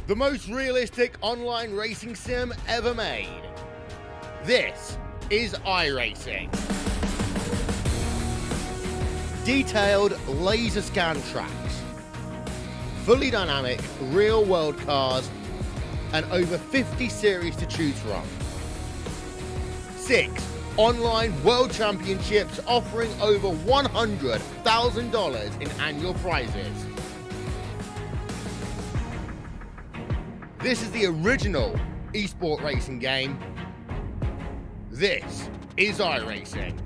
the most realistic online racing sim ever made. This is iRacing. Detailed laser scan tracks, fully dynamic real-world cars, and over 50 series to choose from. 6 online world championships offering over $100,000 in annual prizes. This is the original esport racing game. This is iRacing.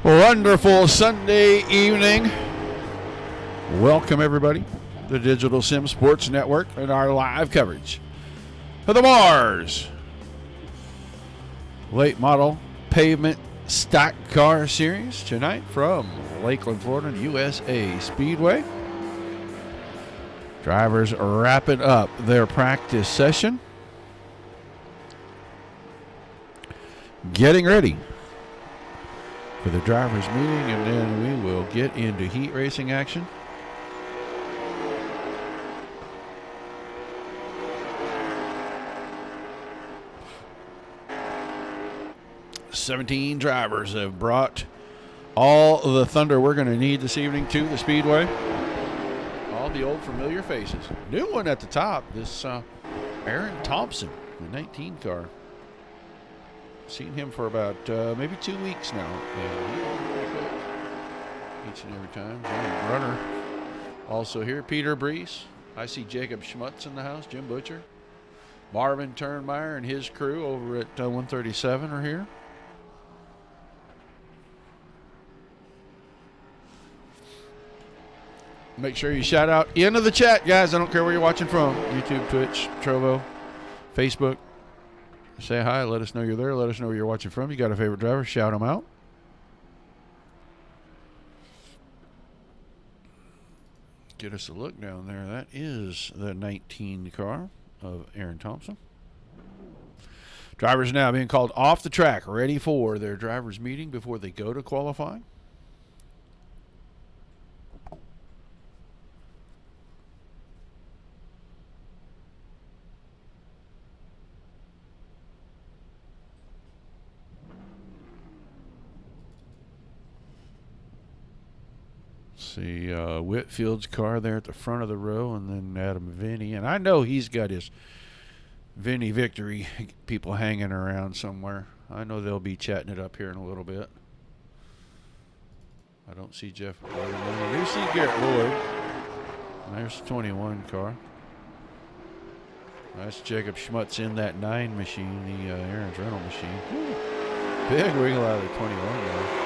Wonderful Sunday evening. Welcome everybody to the Digital Sim Sports Network and our live coverage of the Mars Late Model Pavement Stock Car Series tonight from Lakeland, Florida, USA Speedway. Drivers wrapping up their practice session, getting ready for the drivers meeting, and then we will get into heat racing action. "17 drivers have brought all the thunder we're going to need this evening to the Speedway. All the old familiar faces. New one at the top, this Aaron Thompson, the 19 car. Seen him for about maybe 2 weeks now. And each and every time. John Brunner also here. Peter Brees. I see Jacob Schmutz in the house. Jim Butcher. Marvin Turnmeyer and his crew over at 137 are here. Make sure you shout out into the chat, guys. I don't care where you're watching from. YouTube, Twitch, Trovo, Facebook. Say hi. Let us know you're there. Let us know where you're watching from. You got a favorite driver, shout them out. Get us a look down there. That is the 19 car of Aaron Thompson. Drivers now being called off the track, ready for their drivers' meeting before they go to qualifying. See Whitfield's car there at the front of the row, and then Adam Vinny. And I know he's got his Vinny Victory people hanging around somewhere. I know they'll be chatting it up here in a little bit. I don't see Jeff Lloyd. I do see Garrett Lloyd. And there's the 21 car. That's Jacob Schmutz in that 9 machine, the Aaron's rental machine. Woo. Big wiggle out of the 21 guy.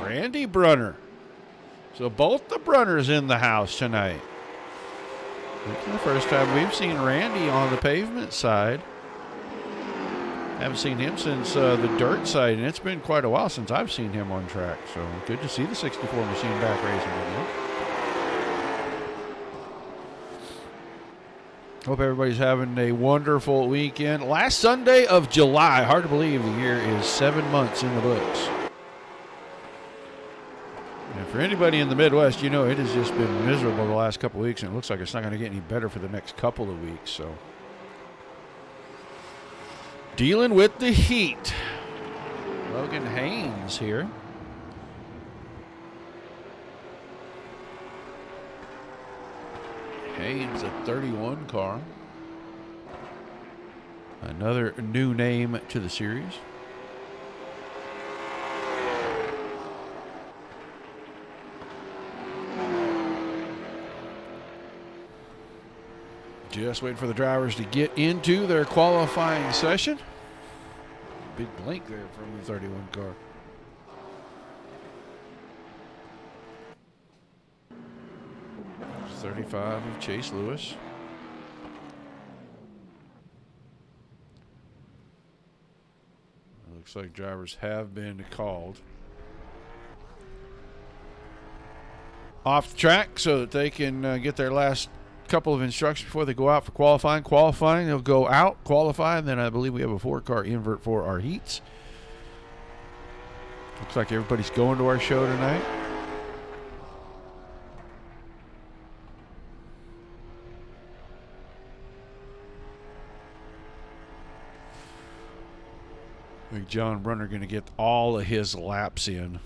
Randy Brunner. So both the Brunners in the house tonight. This is the first time we've seen Randy on the pavement side. Haven't seen him since the dirt side, and it's been quite a while since I've seen him on track. So good to see the 64 machine back racing again. Hope everybody's having a wonderful weekend. Last Sunday of July. Hard to believe the year is 7 months in the books. And for anybody in the Midwest, you know it has just been miserable the last couple of weeks, and it looks like it's not going to get any better for the next couple of weeks. So, dealing with the heat. Logan Haynes here. Haynes, a 31 car. Another new name to the series. Just waiting for the drivers to get into their qualifying session. Big blink there from the 31 car. There's 35 of Chase Lewis. Looks like drivers have been called off the track so that they can get their last couple of instructions before they go out for qualifying. They'll go out, qualify, and then I believe we have a 4-car invert for our heats. Looks like everybody's going to our show tonight. I think John Brunner going to get all of his laps in.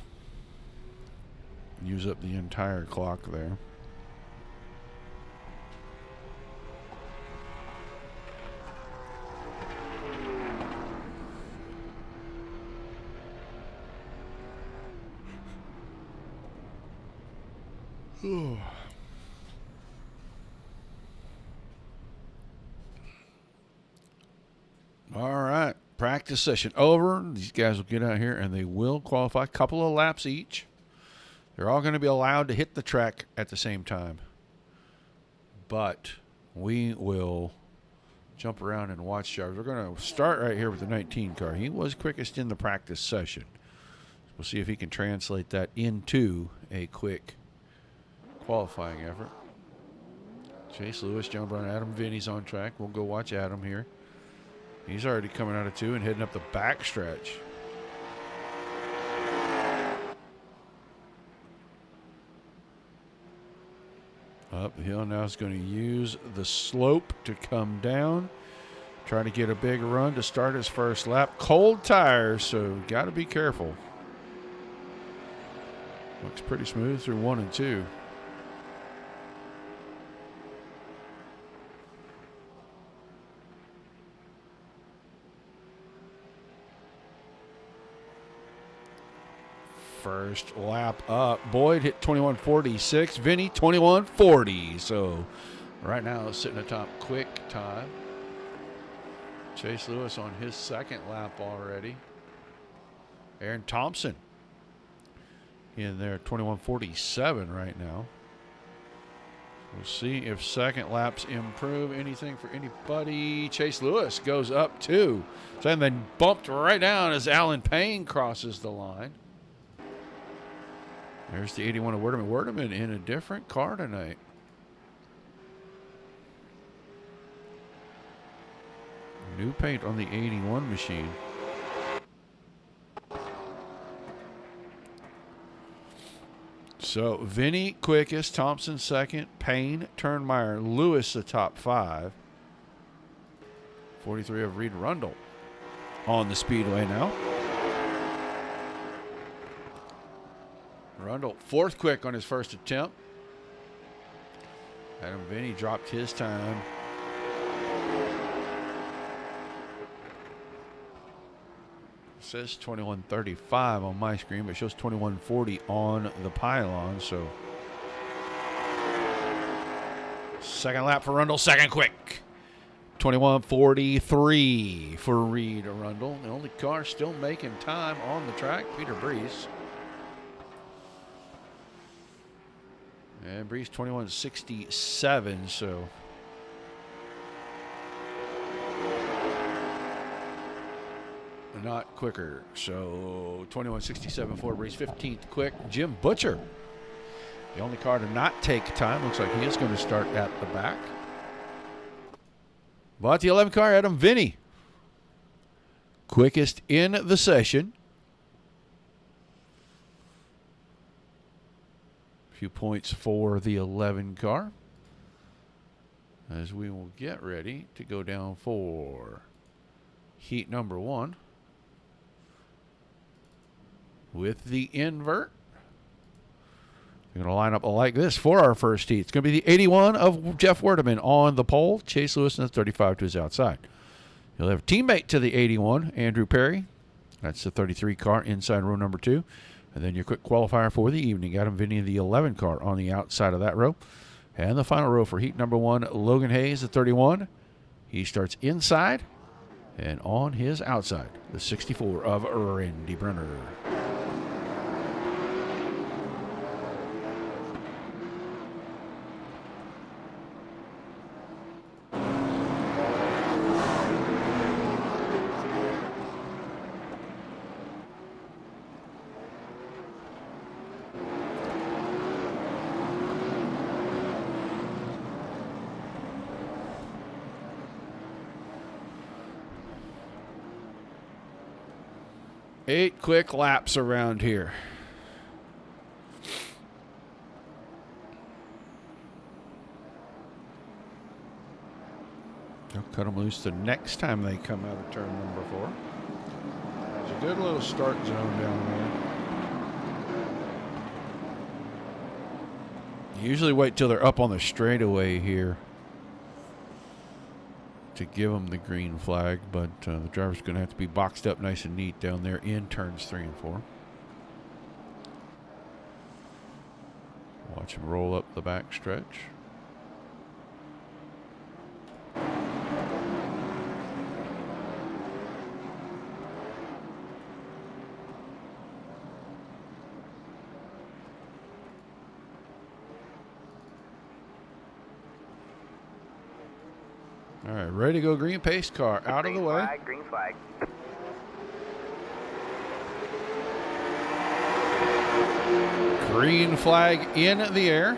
Use up the entire clock there. All right, practice session over. These guys will get out here and they will qualify. A couple of laps each. They're all going to be allowed to hit the track at the same time. But we will jump around and watch drivers. We're going to start right here with the 19 car. He was quickest in the practice session. We'll see if he can translate that into a quick qualifying effort. Chase Lewis, John Brown, Adam Vinny's on track. We'll go watch Adam here. He's already coming out of 2 and heading up the back stretch. Up the hill now is going to use the slope to come down. Trying to get a big run to start his first lap. Cold tires, so got to be careful. Looks pretty smooth through 1 and 2. First lap up. Boyd hit 21:46. Vinny 21:40. So right now it's sitting atop quick time. Chase Lewis on his second lap already. Aaron Thompson in there 21:47 right now. We'll see if second laps improve anything for anybody. Chase Lewis goes up 2. And then bumped right down as Alan Payne crosses the line. There's the 81 of Werdeman. Werdeman in a different car tonight. New paint on the 81 machine. So Vinny quickest, Thompson second, Payne, Turnmeyer, Lewis the top 5. 43 of Reed Rundle on the Speedway now. Rundle 4th quick on his first attempt. Adam Vinny dropped his time. It says 21:35 on my screen, but it shows 21:40 on the pylon. So second lap for Rundle, second quick. 21:43 for Reed Rundle. The only car still making time on the track, Peter Brees. And Brees 21:67, so not quicker. So 21:67 for Brees, 15th quick. Jim Butcher, the only car to not take time. Looks like he is going to start at the back. But the 11 car, Adam Vinny, quickest in the session. A few points for the 11 car as we will get ready to go down for heat number 1 with the invert. We're going to line up like this for our first heat. It's going to be the 81 of Jeff Werdeman on the pole. Chase Lewis and the 35 to his outside. You'll have a teammate to the 81, Andrew Perry. That's the 33 car inside row number 2. And then your quick qualifier for the evening, Adam Vinny, the 11 car on the outside of that row. And the final row for heat number 1, Logan Hayes, the 31. He starts inside and on his outside, the 64 of Randy Brenner. Eight quick laps around here. They'll cut them loose the next time they come out of turn number 4. There's a good little start zone down there. Usually wait till they're up on the straightaway here to give them the green flag, but the driver's going to have to be boxed up nice and neat down there in turns 3 and 4. Watch him roll up the back stretch. All right, ready to go. Green pace car out of the way. Green flag. Green flag in the air.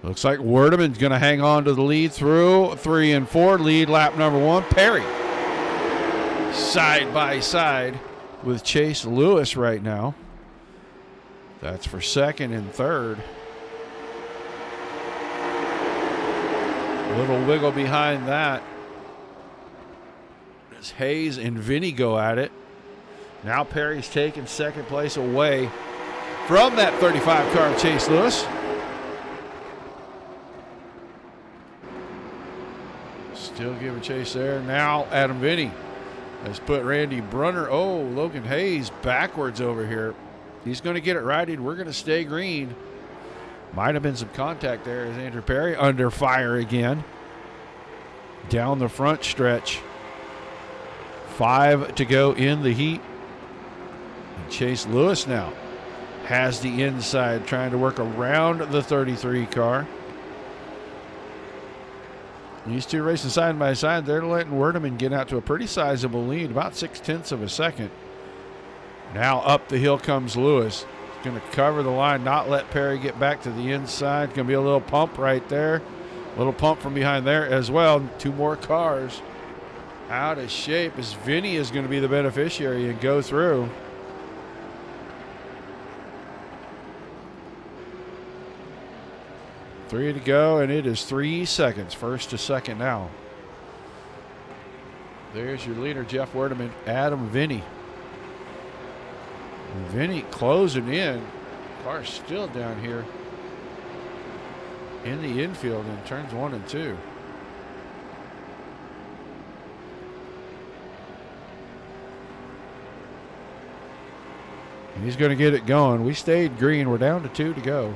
Looks like Werdeman's going to hang on to the lead through 3 and 4. Lead lap number 1. Perry side by side with Chase Lewis right now. That's for second and third. A little wiggle behind that as Hayes and Vinny go at it. Now Perry's taking second place away from that 35 car of Chase Lewis. Still giving chase there. Now Adam Vinny has put Randy Brunner. Oh, Logan Hayes backwards over here. He's going to get it righted. We're going to stay green. Might have been some contact there as Andrew Perry under fire again. down the front stretch. 5 to go in the heat. And Chase Lewis now has the inside, trying to work around the 33 car. These two racing side by side. They're letting Werdeman get out to a pretty sizable lead, about 0.6 of a second. Now up the hill comes Lewis. He's going to cover the line, not let Perry get back to the inside. Going to be a little pump right there. A little pump from behind there as well. 2 more cars out of shape as Vinny is going to be the beneficiary and go through. Three to go, and it is 3 seconds, first to second now. There's your leader, Jeff Werdeman, Adam Vinny. Vinny closing in. Car's still down here in the infield in turns 1 and 2. He's going to get it going. We stayed green. We're down to 2 to go.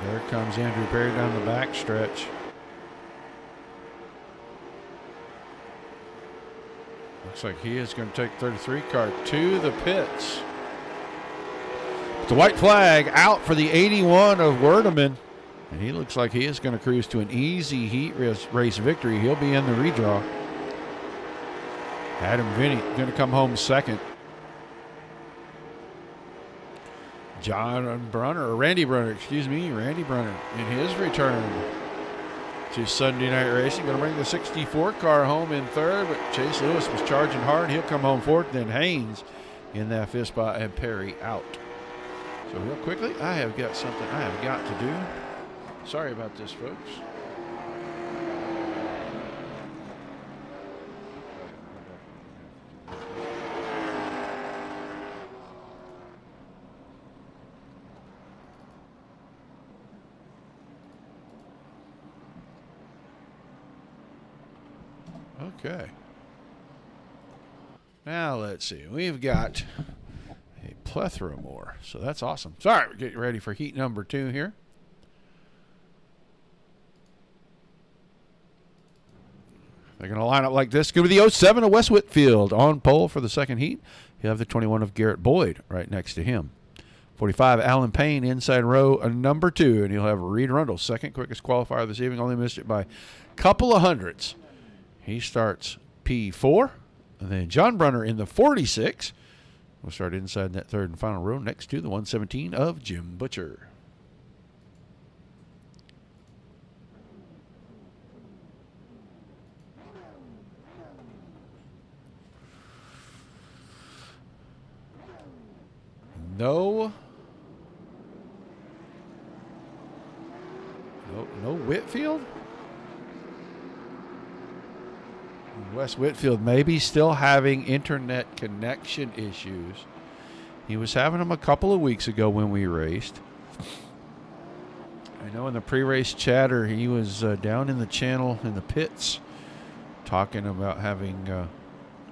There comes Andrew Perry down the back stretch. Looks like he is going to take 33 car to the pits. The white flag out for the 81 of Werdeman. And he looks like he is going to cruise to an easy heat race victory. He'll be in the redraw. Adam Vinny going to come home second. Randy Brunner in his return to Sunday night racing. Going to bring the 64 car home in third, but Chase Lewis was charging hard. He'll come home fourth. Then Haynes in that fifth spot and Perry out. So real quickly, I have got something I have got to do. Sorry about this, folks. Okay. Now let's see. We've got a plethora more, so that's awesome. Sorry, we're getting ready for heat number 2 here. They're going to line up like this. It's going to be the 07 of Wes Whitfield on pole for the second heat. You have the 21 of Garrett Boyd right next to him. 45, Alan Payne, inside row number 2, and you'll have Reed Rundle, second quickest qualifier this evening. Only missed it by a couple of hundredths. He starts P4. And then John Brunner in the 46. We'll start inside that third and final row next to the 117 of Jim Butcher. No Whitfield? Wes Whitfield maybe still having internet connection issues. He was having them a couple of weeks ago when we raced. I know in the pre-race chatter he was down in the channel in the pits talking about having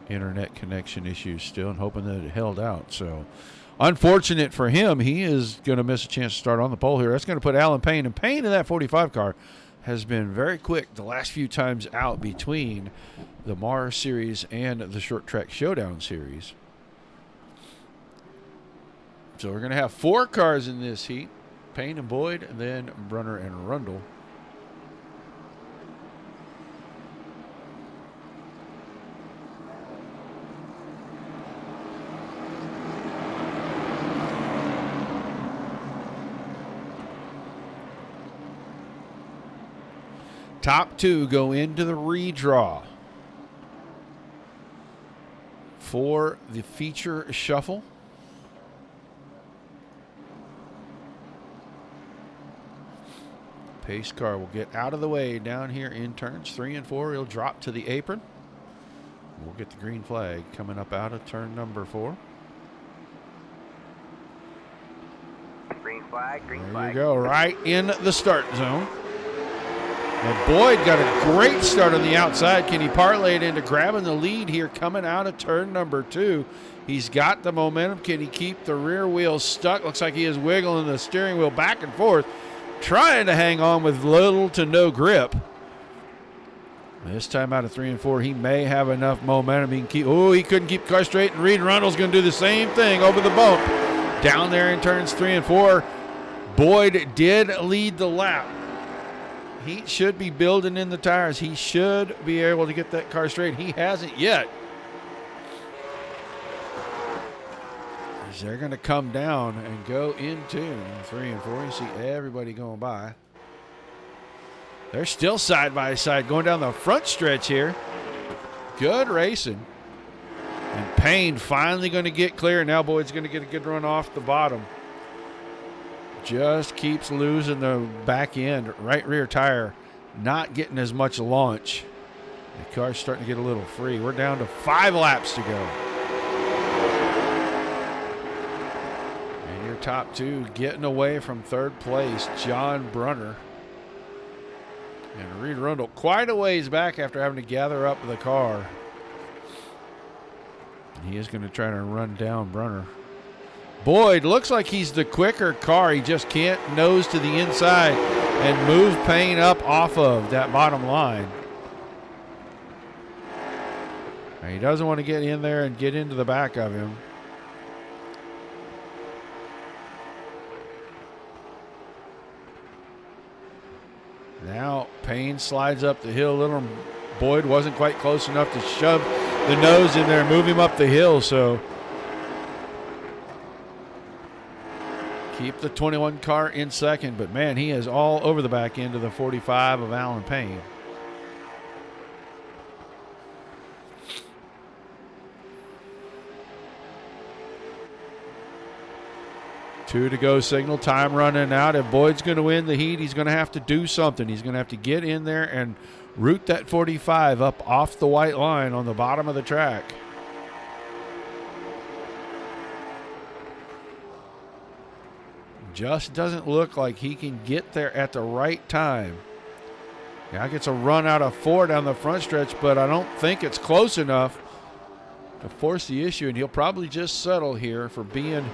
internet connection issues still and hoping that it held out. So unfortunate for him, he is going to miss a chance to start on the pole here. That's going to put Alan Payne. And Payne in that 45 car has been very quick the last few times out between the Mars Series and the Short Track Showdown Series. So we're going to have 4 cars in this heat. Payne and Boyd, and then Brunner and Rundle. Top 2 go into the redraw for the feature shuffle. Pace car will get out of the way down here in turns 3 and 4. He'll drop to the apron. We'll get the green flag coming up out of turn number 4. Green flag, green there flag. you go, right in the start zone. And Boyd got a great start on the outside. Can he parlay it into grabbing the lead here coming out of turn number 2? He's got the momentum. Can he keep the rear wheel stuck? Looks like he is wiggling the steering wheel back and forth, trying to hang on with little to no grip. This time out of 3 and 4, he may have enough momentum. He can keep. Oh, he couldn't keep the car straight, and Reed Rundle's going to do the same thing over the bump. Down there in turns 3 and 4, Boyd did lead the lap. He should be building in the tires. He should be able to get that car straight. He hasn't yet. As they're going to come down and go into 3 and 4. You see everybody going by. They're still side by side going down the front stretch here. Good racing. And Payne finally going to get clear. Now Boyd's going to get a good run off the bottom. Just keeps losing the back end, right rear tire, not getting as much launch. The car's starting to get a little free. We're down to 5 laps to go. And your top 2 getting away from 3rd place, John Brunner. And Reed Rundle quite a ways back after having to gather up the car. And he is going to try to run down Brunner. Boyd looks like he's the quicker car. He just can't nose to the inside and move Payne up off of that bottom line. And he doesn't want to get in there and get into the back of him. Now Payne slides up the hill a little. Boyd wasn't quite close enough to shove the nose in there and move him up the hill, so keep the 21 car in second, but man, he is all over the back end of the 45 of Alan Payne. Two to go signal, time running out. If Boyd's going to win the heat, he's going to have to do something. He's going to have to get in there and root that 45 up off the white line on the bottom of the track. Just doesn't look like he can get there at the right time. Now gets a run out of 4 down the front stretch, but I don't think it's close enough to force the issue, and he'll probably just settle here for being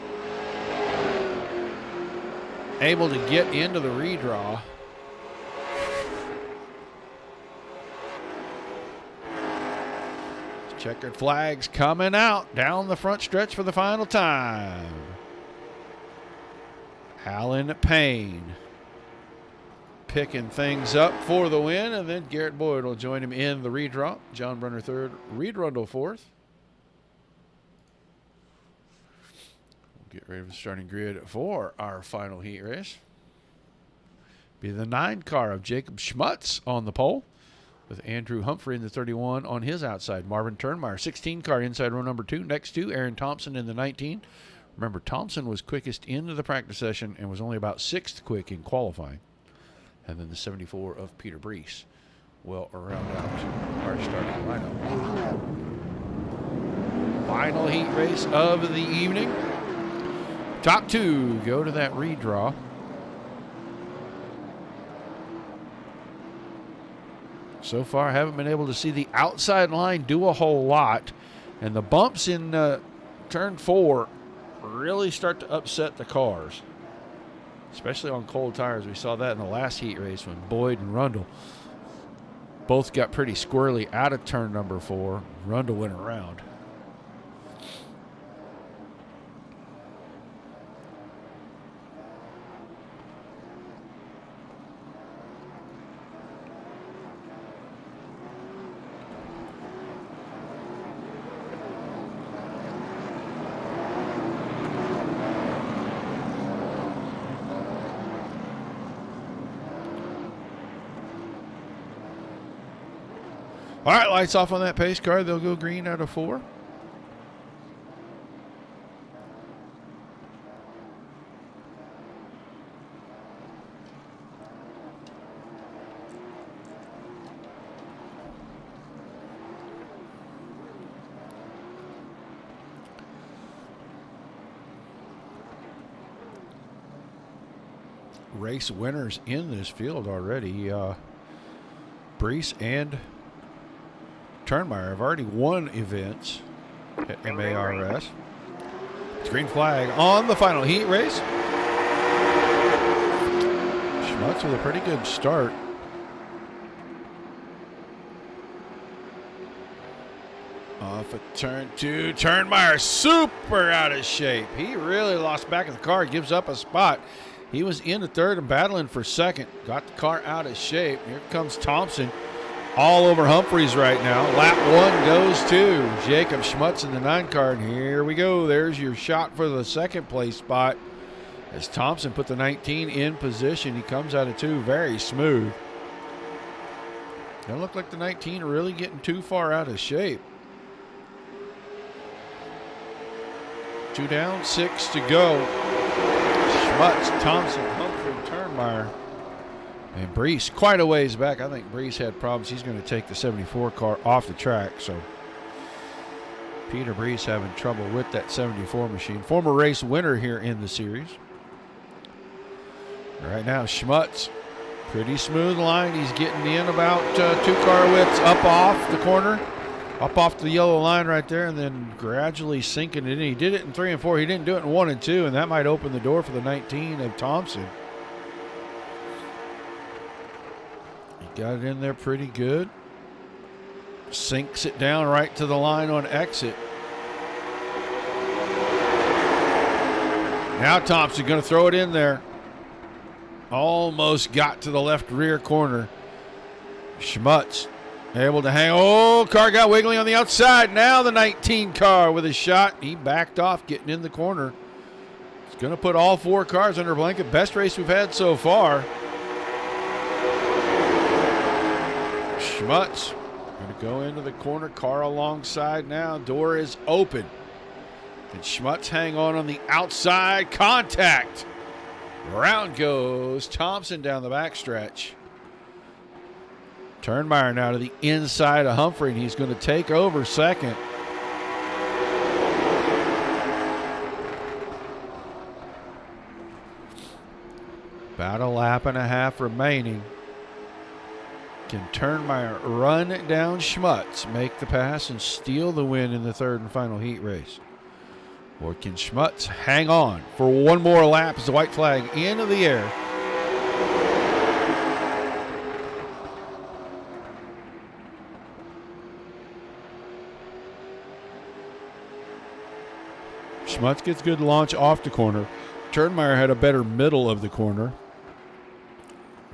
able to get into the redraw. Checkered flags coming out down the front stretch for the final time. Alan Payne picking things up for the win, and then Garrett Boyd will join him in the redraw. John Brunner 3rd, Reed Rundle 4th. We'll get ready for the starting grid for our final heat race. Be the 9 car of Jacob Schmutz on the pole, with Andrew Humphrey in the 31 on his outside. Marvin Turnmeyer, 16 car inside row number 2. Next to Aaron Thompson in the 19. Remember, Thompson was quickest into the practice session and was only about 6th quick in qualifying. And then the 74 of Peter Brees will round out our starting lineup. Final heat race of the evening. Top 2 go to that redraw. So far, I haven't been able to see the outside line do a whole lot. And the bumps in turn 4 really start to upset the cars, especially on cold tires. We saw that in the last heat race when Boyd and Rundle both got pretty squirrely out of turn number 4. Rundle went around. All right, lights off on that pace car. They'll go green out of 4. Race winners in this field already. Brees and Turnmeyer have already won events at MARS. It's green flag on the final heat race. Schmutz with a pretty good start. Off a turn two. Turnmeyer super out of shape. He really lost back of the car. Gives up a spot. He was into third and battling for second. Got the car out of shape. Here comes Thompson all over Humphreys right now. Lap one goes to Jacob Schmutz in the 9 car. And here we go. There's your shot for the second place spot. As Thompson put the 19 in position. He comes out of 2 very smooth. Don't look like the 19 are really getting too far out of shape. 2 down, 6 to go. Schmutz, Thompson, Humphrey, Turnmeyer, and Brees quite a ways back. I think Brees had problems. He's going to take the 74 car off the track. So Peter Brees having trouble with that 74 machine. Former race winner here in the series. Right now, Schmutz, pretty smooth line. He's getting in about 2 car widths up off the corner. Up off the yellow line right there, and then gradually sinking it in. He did it in 3 and 4. He didn't do it in 1 and 2, and that might open the door for the 19 of Thompson. He got it in there pretty good. Sinks it down right to the line on exit. Now Thompson going to throw it in there. Almost got to the left rear corner. Schmutz able to hang. Oh, car got wiggly on the outside. Now the 19 car with a shot. He backed off, getting in the corner. It's going to put all 4 cars under blanket. Best race we've had so far. Schmutz going to go into the corner. Car alongside now. Door is open. And Schmutz hang on the outside. Contact. Around goes Thompson down the backstretch. Turnmeyer now to the inside of Humphrey, and he's going to take over second. About a lap and a half remaining. Can Turnmeyer run down Schmutz, make the pass, and steal the win in the 3rd and final heat race? Or can Schmutz hang on for one more lap as the white flag into the air? Schmutz gets good launch off the corner. Turnmeyer had a better middle of the corner.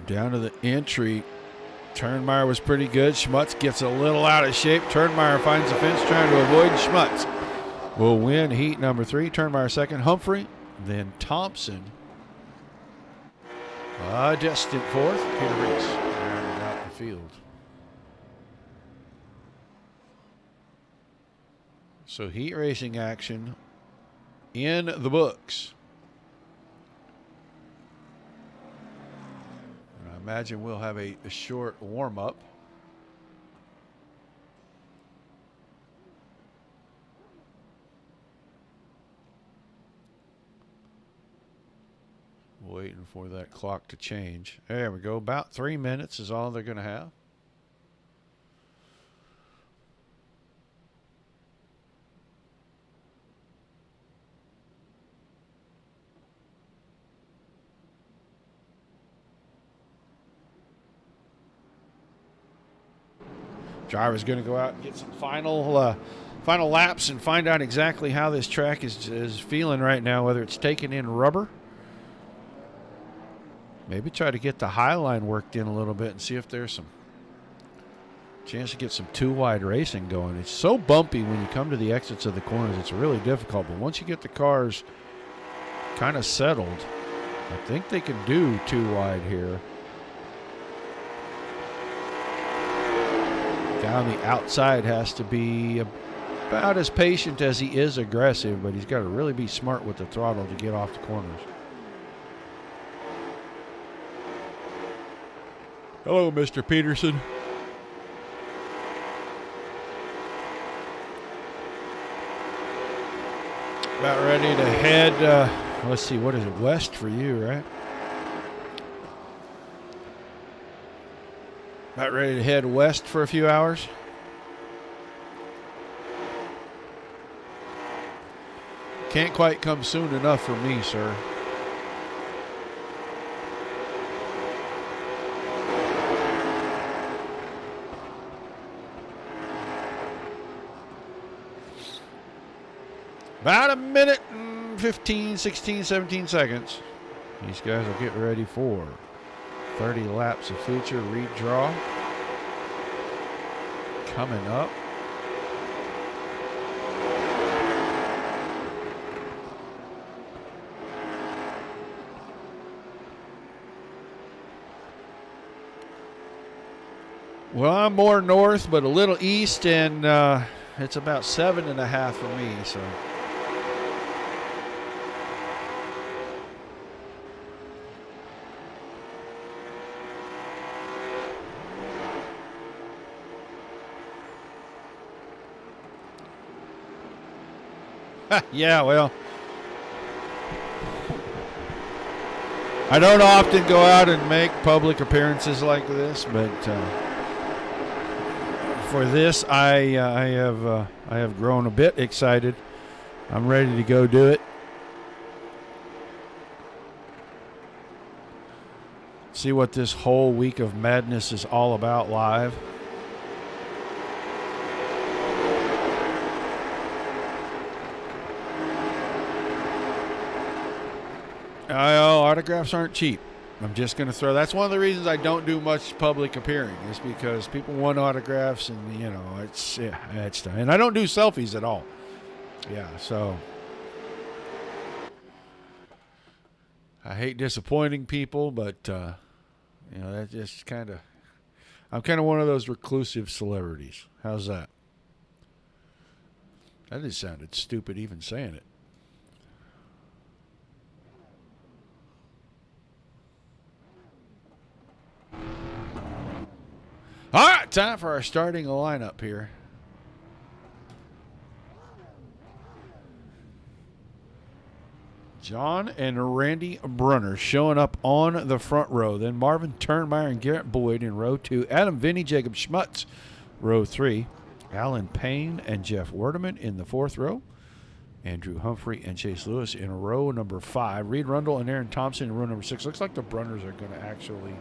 Down to the entry. Turnmeyer was pretty good. Schmutz gets a little out of shape. Turnmeyer finds the fence trying to avoid Schmutz. Will win heat number 3. Turnmeyer second. Humphrey. Then Thompson. Distant 4th. Peter Brees rounded out the field. So heat racing action in the books. And I imagine we'll have a short warm-up. Waiting for that clock to change. There we go. About 3 minutes is all they're going to have. Driver's going to go out and get some final laps and find out exactly how this track is feeling right now, whether it's taking in rubber. Maybe try to get the high line worked in a little bit and see if there's some chance to get some 2-wide racing going. It's so bumpy when you come to the exits of the corners. It's really difficult. But once you get the cars kind of settled, I think they can do 2-wide here. Guy on the outside has to be about as patient as he is aggressive, but he's got to really be smart with the throttle to get off the corners. Hello, Mr. Peterson. About ready to head, let's see, what is it, west for you, right? About ready to head west for a few hours. Can't quite come soon enough for me, sir. About a minute and 15, 16, 17 seconds. These guys will get ready for 30 laps of feature redraw. Coming up. Well, I'm more north, but a little east, and it's about 7.5 for me, so. Yeah, well, I don't often go out and make public appearances like this, but for this, I have grown a bit excited. I'm ready to go do it. See what this whole week of madness is all about live. Autographs aren't cheap. I'm just going to throw. That's one of the reasons I don't do much public appearing, is because people want autographs, and you know it's and I don't do selfies at all. Yeah, so I hate disappointing people, but you know, that's just kind of. I'm kind of one of those reclusive celebrities. How's that? That just sounded stupid even saying it. All right, time for our starting lineup here. John and Randy Brunner showing up on the front row. Then Marvin Turnmeyer and Garrett Boyd in row 2. Adam Vinny, Jacob Schmutz, row 3. Alan Payne and Jeff Werdeman in the 4th row. Andrew Humphrey and Chase Lewis in row number 5. Reed Rundle and Aaron Thompson in row number 6. Looks like the Brunners are going to actually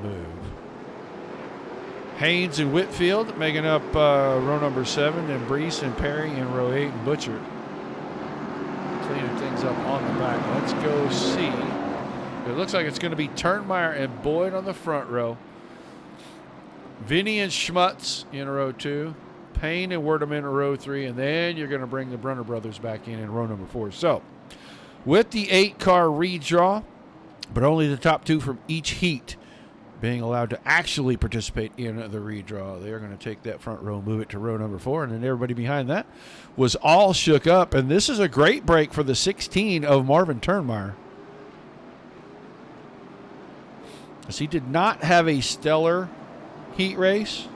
move. Haynes and Whitfield making up row number 7, and Brees and Perry in row 8, and Butcher cleaning things up on the back. Let's go see. It looks like it's going to be Turnmeyer and Boyd on the front row. Vinny and Schmutz in row 2. Payne and Werdeman in row 3. And then you're going to bring the Brunner brothers back in row number 4. So, with the 8-car redraw, but only the top 2 from each heat being allowed to actually participate in the redraw, they're going to take that front row, move it to row number 4, and then everybody behind that was all shook up. And this is a great break for the 16 of Marvin Turnmeyer, as he did not have a stellar heat race,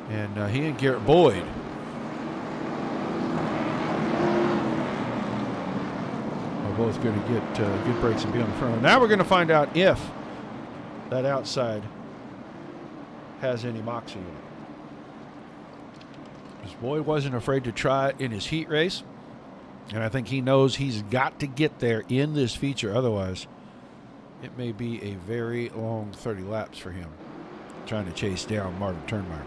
and he and Garrett Boyd are both going to get good breaks and be on the front row. Now we're going to find out if that outside has any moxie in it. Because Boyd wasn't afraid to try it in his heat race, and I think he knows he's got to get there in this feature. Otherwise, it may be a very long 30 laps for him trying to chase down Marvin Turnmeyer.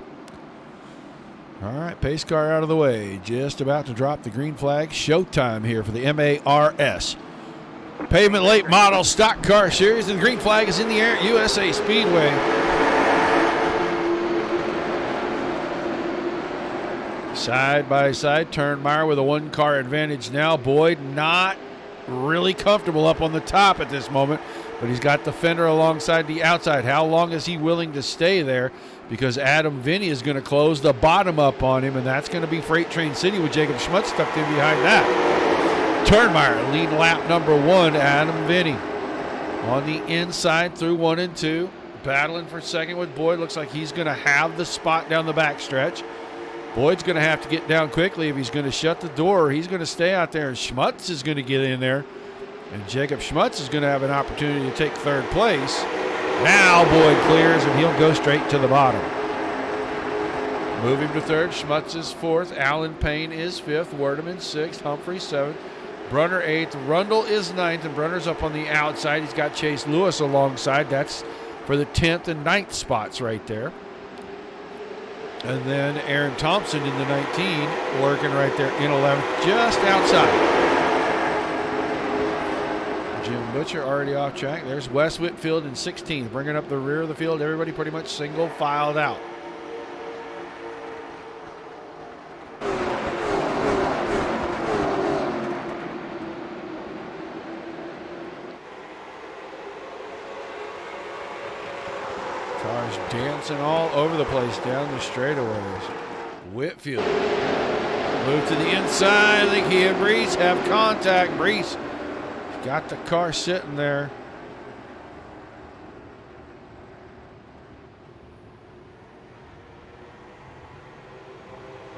All right, pace car out of the way. Just about to drop the green flag. Showtime here for the MARS Pavement Late Model Stock Car Series, and the green flag is in the air at USA Speedway. Side by side, Turnmeyer with a 1-car advantage now. Boyd not really comfortable up on the top at this moment, but he's got the fender alongside the outside. How long is he willing to stay there? Because Adam Vinny is going to close the bottom up on him, and that's going to be Freight Train City with Jacob Schmutz tucked in behind that. Turnmeyer lead lap number 1, Adam Vinny on the inside through 1 and 2, battling for second with Boyd. Looks like he's going to have the spot down the backstretch. Boyd's going to have to get down quickly if he's going to shut the door. He's going to stay out there, and Schmutz is going to get in there, and Jacob Schmutz is going to have an opportunity to take 3rd place. Now Boyd clears, and he'll go straight to the bottom. Moving to third, Schmutz is fourth. Allen Payne is fifth. Werdeman sixth. Humphrey seventh. Brunner eighth. Rundle is ninth, and Brunner's up on the outside. He's got Chase Lewis alongside. That's for the 10th and 9th spots right there. And then Aaron Thompson in the 19, working right there in 11th, just outside. Jim Butcher already off track. There's Wes Whitfield in 16th, bringing up the rear of the field. Everybody pretty much single filed out. Cars dancing all over the place down the straightaways. Whitfield moved to the inside. I think he and Brees have contact. Brees got the car sitting there.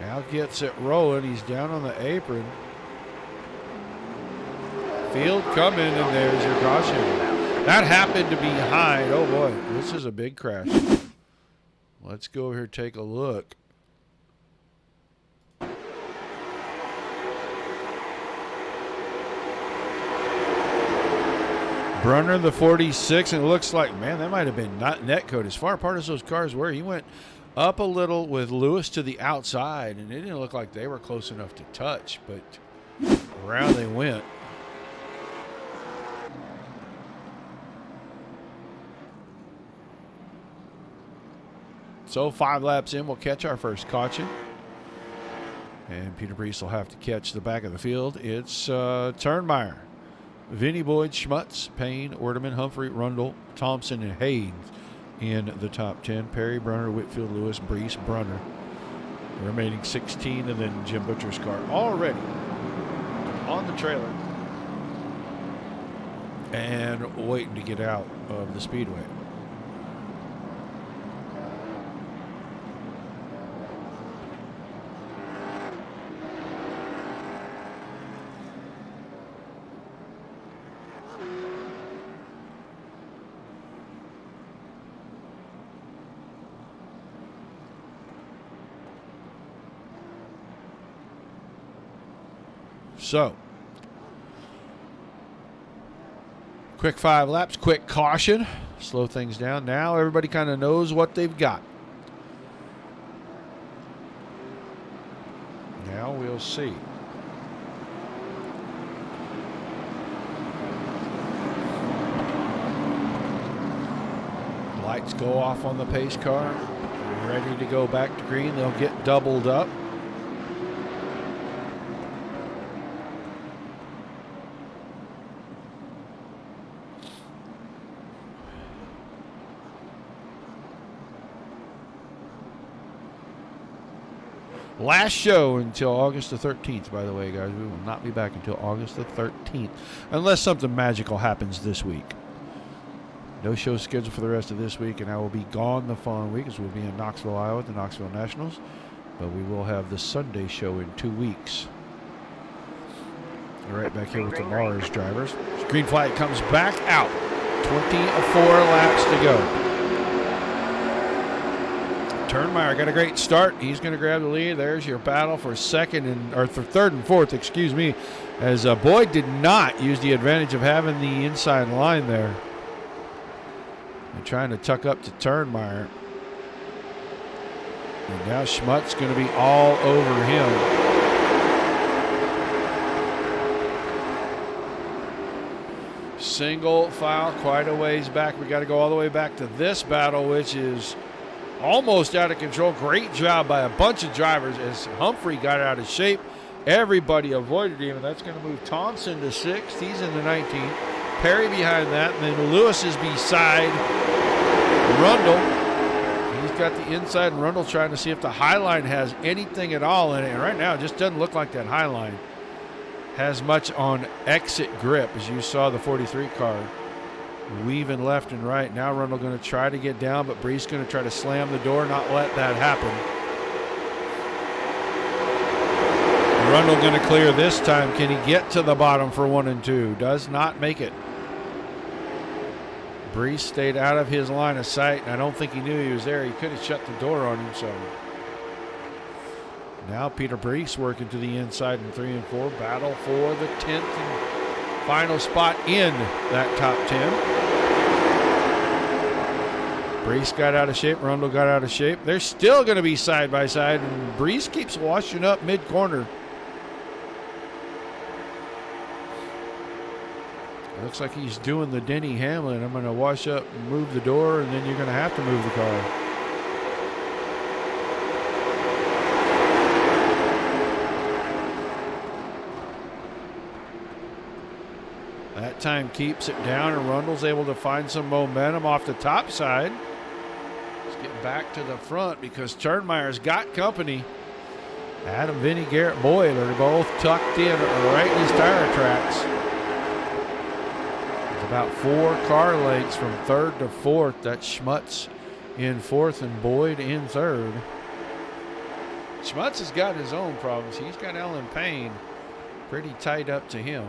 Now gets it rolling. He's down on the apron. Field coming, and there's your caution. That happened to be behind. Oh boy, this is a big crash. Let's go over here and take a look. Brunner, the 46, and it looks like, man, that might have been not net code. As far apart as those cars were, he went up a little with Lewis to the outside, and it didn't look like they were close enough to touch, but around they went. So 5 laps in, we'll catch our first caution. And Peter Brees will have to catch the back of the field. It's Turnmeyer, Vinnie Boyd, Schmutz, Payne, Werdeman, Humphrey, Rundle, Thompson, and Haynes in the top 10. Perry, Brunner, Whitfield, Lewis, Brees, Brunner. The remaining 16, and then Jim Butcher's car already on the trailer and waiting to get out of the Speedway. So, quick 5 laps, quick caution, slow things down. Now everybody kind of knows what they've got. Now we'll see. Lights go off on the pace car. Ready to go back to green. They'll get doubled up. Last show until August the 13th, by the way, guys. We will not be back until August the 13th, unless something magical happens this week. No show scheduled for the rest of this week, and I will be gone the following week as we'll be in Knoxville, Iowa at the Knoxville Nationals. But we will have the Sunday show in 2 weeks. Right back here with the Mars drivers. Green flag comes back out. 24 laps to go. Turnmeyer got a great start. He's going to grab the lead. There's your battle for third and fourth, excuse me, as Boyd did not use the advantage of having the inside line there. And trying to tuck up to Turnmeyer. And now Schmutz going to be all over him. Single file quite a ways back. We got to go all the way back to this battle, which is almost out of control. Great job by a bunch of drivers as Humphrey got out of shape. Everybody avoided him, and that's going to move Thompson to 6th. He's in the 19th. Perry behind that, and then Lewis is beside Rundle. He's got the inside, and Rundle trying to see if the high line has anything at all in it. And right now, it just doesn't look like that high line has much on exit grip, as you saw the 43 car weaving left and right. Now Rundle going to try to get down, but Brees going to try to slam the door, not let that happen. Rundle going to clear this time. Can he get to the bottom for 1 and 2? Does not make it. Brees stayed out of his line of sight, and I don't think he knew he was there. He could have shut the door on him. So now Peter Brees working to the inside in 3 and 4. Battle for the 10th and final spot in that top 10. Brees got out of shape. Rundle got out of shape. They're still going to be side by side, and Brees keeps washing up mid-corner. Looks like he's doing the Denny Hamlin. I'm going to wash up and move the door, and then you're going to have to move the car. That time keeps it down, and Rundle's able to find some momentum off the top side. Let's get back to the front because Turnmeyer's got company. Adam, Vinny, Garrett, Boyd are both tucked in right in his tire tracks. About 4 car lengths from 3rd to 4th. That's Schmutz in 4th and Boyd in 3rd. Schmutz has got his own problems. He's got Ellen Payne pretty tied up to him.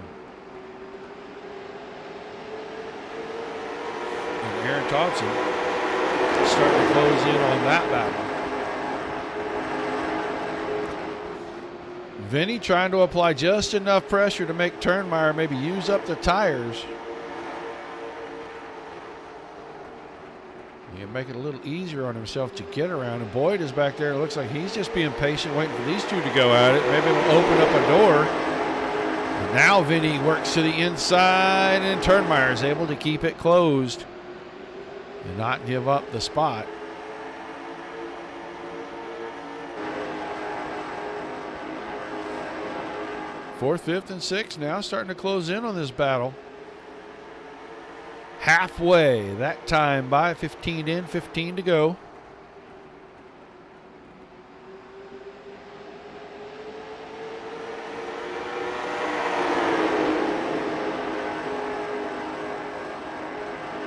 And Aaron Thompson starting to close in on that battle. Vinny trying to apply just enough pressure to make Turnmeyer maybe use up the tires. You make it a little easier on himself to get around. And Boyd is back there. It looks like he's just being patient, waiting for these two to go at it. Maybe it'll open up a door. And now Vinny works to the inside, and Turnmeyer is able to keep it closed and not give up the spot. Fourth, fifth, and sixth now starting to close in on this battle. Halfway that time by 15 in, 15 to go.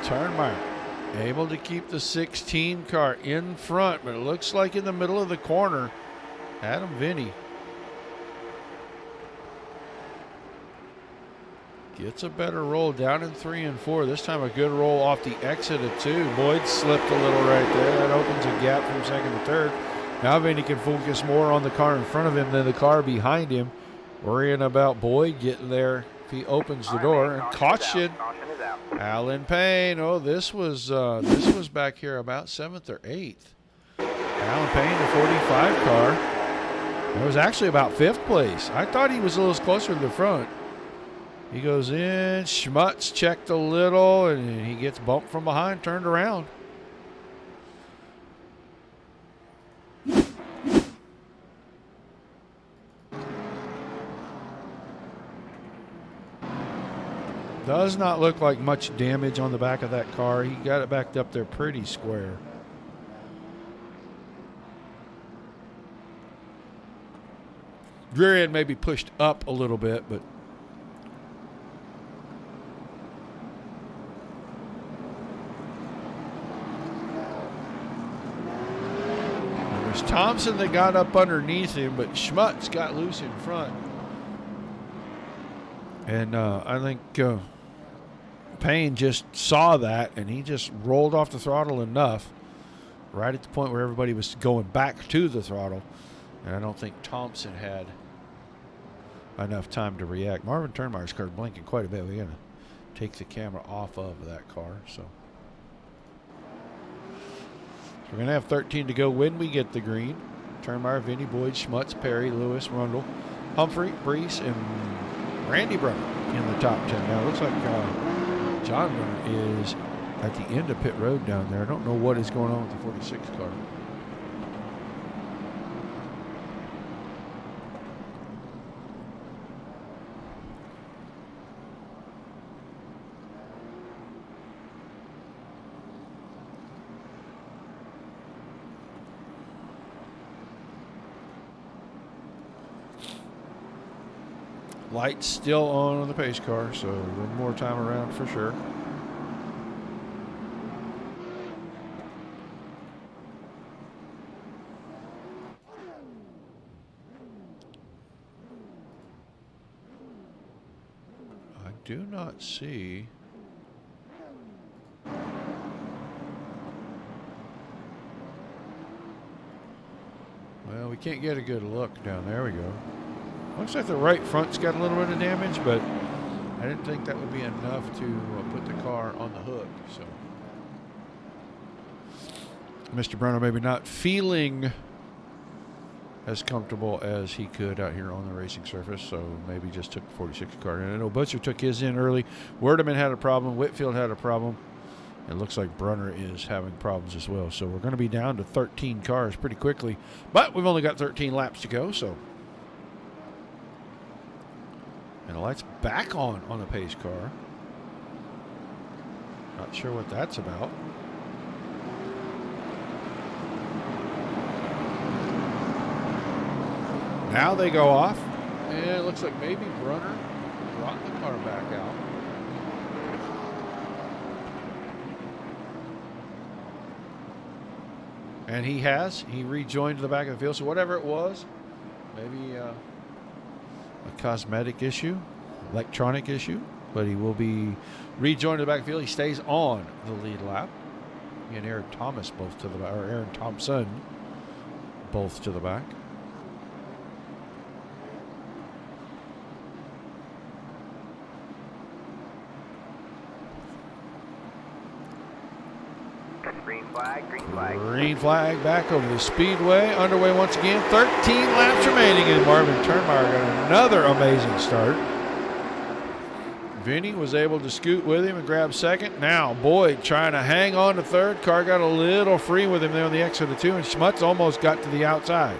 Turnmeyer able to keep the 16 car in front, but it looks like in the middle of the corner, Adam Vinny gets a better roll down in 3 and 4. This time a good roll off the exit of 2. Boyd slipped a little right there. That opens a gap from 2nd to 3rd. Now Vinny can focus more on the car in front of him than the car behind him. Worrying about Boyd getting there if he opens the door. And caution. Alan Payne. Oh, this was back here about 7th or 8th. Alan Payne, the 45 car. It was actually about 5th place. I thought he was a little closer to the front. He goes in, Schmutz checked a little, and he gets bumped from behind, turned around. Does not look like much damage on the back of that car. He got it backed up there pretty square. Rear end maybe pushed up a little bit, but Thompson that got up underneath him, but Schmutz got loose in front. And I think Payne just saw that, and he just rolled off the throttle enough right at the point where everybody was going back to the throttle. And I don't think Thompson had enough time to react. Marvin Turnmeyer's car is blinking quite a bit. We're going to take the camera off of that car. So we're going to have 13 to go when we get the green. Turnmeyer, Vinny, Boyd, Schmutz, Perry, Lewis, Rundle, Humphrey, Brees, and Randy Brunner in the top 10. Now it looks like John Brunner is at the end of pit road down there. I don't know what is going on with the 46 car. Lights still on the pace car, so one more time around for sure. I do not see we can't get a good look down there. We go. Looks like the right front's got a little bit of damage, but I didn't think that would be enough to put the car on the hook. So Mr. Brunner maybe not feeling as comfortable as he could out here on the racing surface, so maybe just took the 46 car. And I know Butcher took his in early. Werdeman had a problem. Whitfield had a problem. It looks like Brunner is having problems as well. So we're going to be down to 13 cars pretty quickly. But we've only got 13 laps to go, so. And the light's back on the pace car. Not sure what that's about. Now they go off. And it looks like maybe Brunner brought the car back out. And he has. He rejoined the back of the field. So whatever it was, maybe a cosmetic issue, electronic issue, but he will be rejoined to the back of the field. He stays on the lead lap. He and Aaron Thomas both to the back, or Aaron Thompson both to the back. Green flag, green flag. Green flag back over the Speedway. Underway once again. 13 laps remaining, and Marvin Turnmeyer got another amazing start. Vinny was able to scoot with him and grab second. Now Boyd trying to hang on to third. Car got a little free with him there on the exit of the two, and Schmutz almost got to the outside.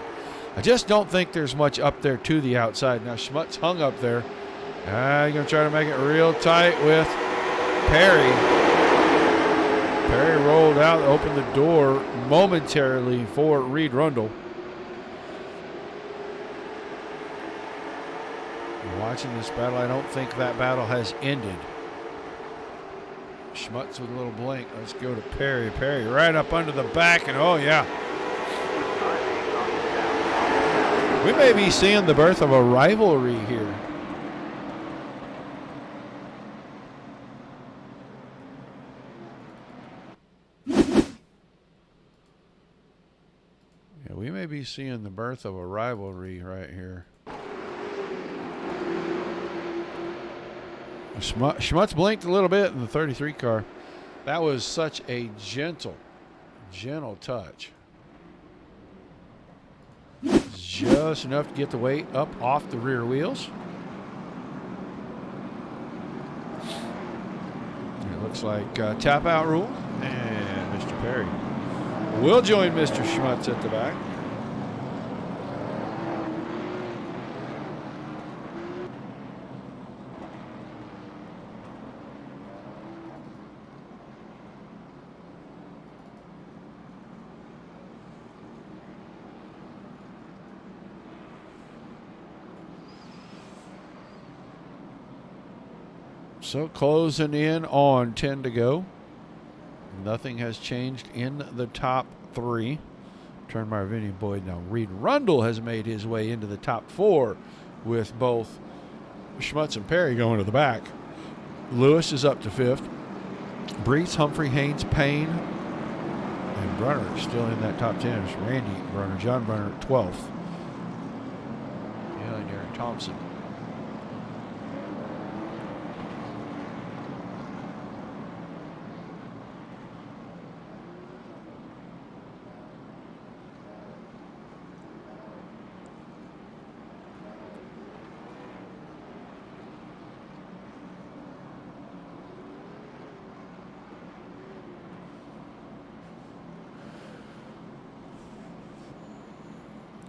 I just don't think there's much up there to the outside. Now Schmutz hung up there. He's going to try to make it real tight with Perry. Perry rolled out, opened the door momentarily for Reed Rundle. Watching this battle, I don't think that battle has ended. Schmutz with a little blink. Let's go to Perry. Perry right up under the back, and oh yeah. We may be seeing the birth of a rivalry here. Yeah, we may be seeing the birth of a rivalry right here. Schmutz blinked a little bit in the 33 car. That was such a gentle touch. Just enough to get the weight up off the rear wheels. It looks like tap out rule. And Mr. Perry will join Mr. Schmutz at the back. So closing in on 10 to go. Nothing has changed in the top three. Turnmeyer, Vinny, Boyd. Now Reed Rundle has made his way into the top four with both Schmutz and Perry going to the back. Lewis is up to fifth. Brees, Humphrey, Haynes, Payne, and Brunner still in that top 10. It's Randy Brunner, John Brunner at 12th. Yeah, and Aaron Thompson.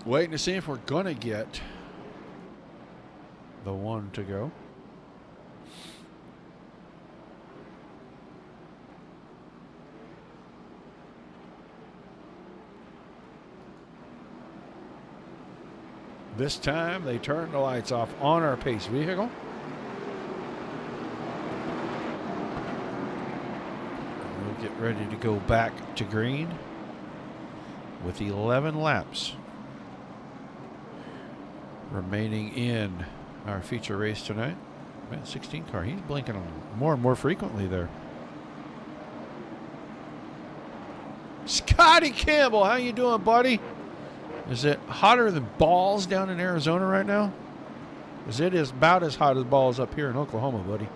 Waiting to see if we're going to get the one to go. This time they turn the lights off on our pace vehicle. We'll get ready to go back to green with 11 laps remaining in our feature race tonight. Man, 16 car. He's blinking on more and more frequently there. Scotty Campbell, how you doing, buddy? Is it hotter than balls down in Arizona right now? Because it is about as hot as balls up here in Oklahoma, buddy.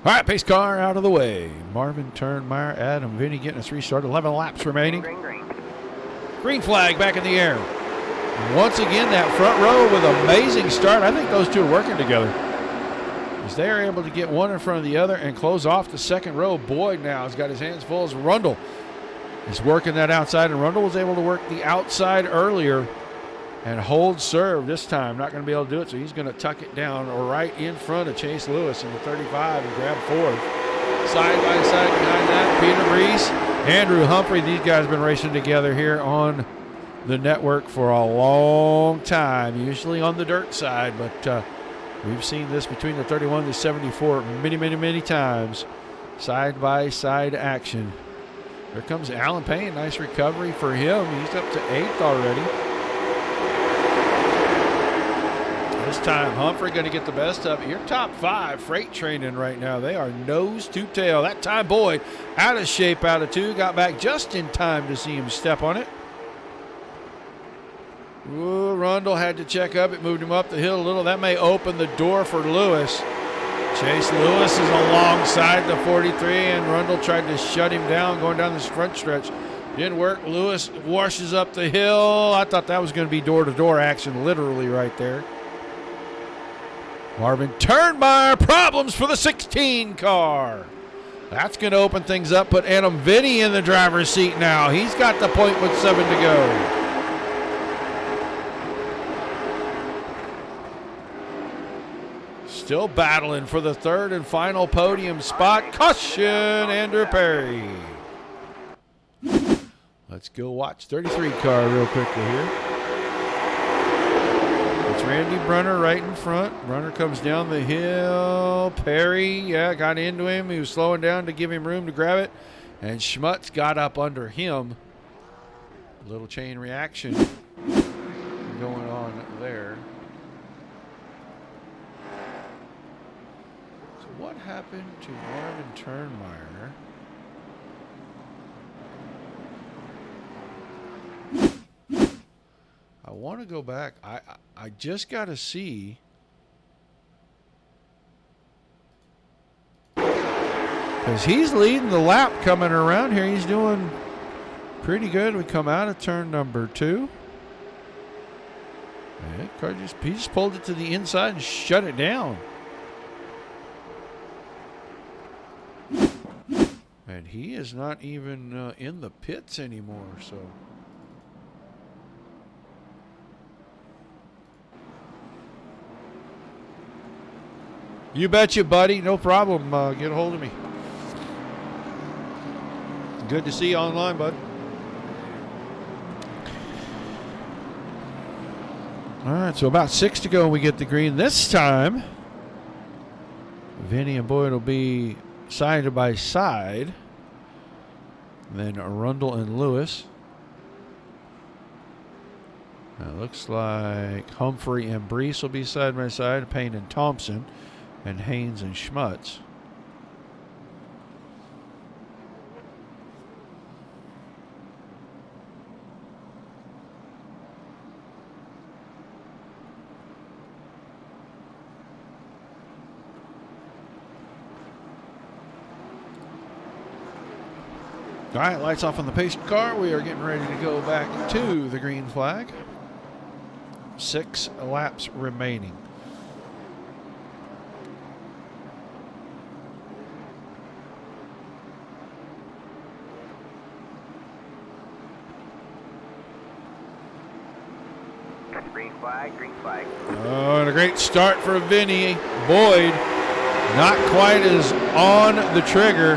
All right, pace car out of the way. Marvin Turnmeyer, Adam Vinny getting us restarted. 11 laps remaining. Green. Green flag back in the air. And once again, that front row with an amazing start. I think those two are working together, as they are able to get one in front of the other and close off the second row. Boyd now has got his hands full as Rundle is working that outside, and Rundle was able to work the outside earlier and hold serve this time. Not going to be able to do it, so he's going to tuck it down right in front of Chase Lewis in the 35 and grab fourth. Side by side behind that, Peter Brees, Andrew Humphrey. These guys have been racing together here on the network for a long time, usually on the dirt side, but we've seen this between the 31 to 74 many times. Side by side action. Here comes Alan Payne. Nice recovery for him. He's up to 8th already. This time, Humphrey going to get the best of it. Your top 5 freight training right now. They are nose to tail. That time, Boyd out of shape out of 2. Got back just in time to see him step on it. Ooh, Rundle had to check up. It moved him up the hill a little. That may open the door for Lewis. Chase Lewis is alongside the 43, and Rundle tried to shut him down going down this front stretch. Didn't work. Lewis washes up the hill. I thought that was going to be door-to-door action literally right there. Marvin Turnmeyer, problems for the 16 car. That's going to open things up, put Adam Vinny in the driver's seat now. He's got the point with 7 to go. Still battling for the 3rd and final podium spot. Caution, Andrew Perry. Let's go watch 33 car real quickly here. It's Randy Brunner right in front. Brunner comes down the hill. Perry, got into him. He was slowing down to give him room to grab it. And Schmutz got up under him. A little chain reaction going on there. What happened to Marvin Turnmeyer? I want to go back. I just got to see. Because he's leading the lap coming around here. He's doing pretty good. We come out of turn number 2. And he just pulled it to the inside and shut it down. And he is not even in the pits anymore, so. You betcha, buddy. No problem. Get a hold of me. Good to see you online, bud. All right, so about 6 to go. We get the green. This time, Vinny and Boyd will be side by side. Then Rundle and Lewis. It looks like Humphrey and Brees will be side by side. Payne and Thompson. And Haynes and Schmutz. All right, lights off on the pace car. We are getting ready to go back to the green flag. 6 laps remaining. Green flag. Oh, and a great start for Vinny. Boyd, not quite as on the trigger.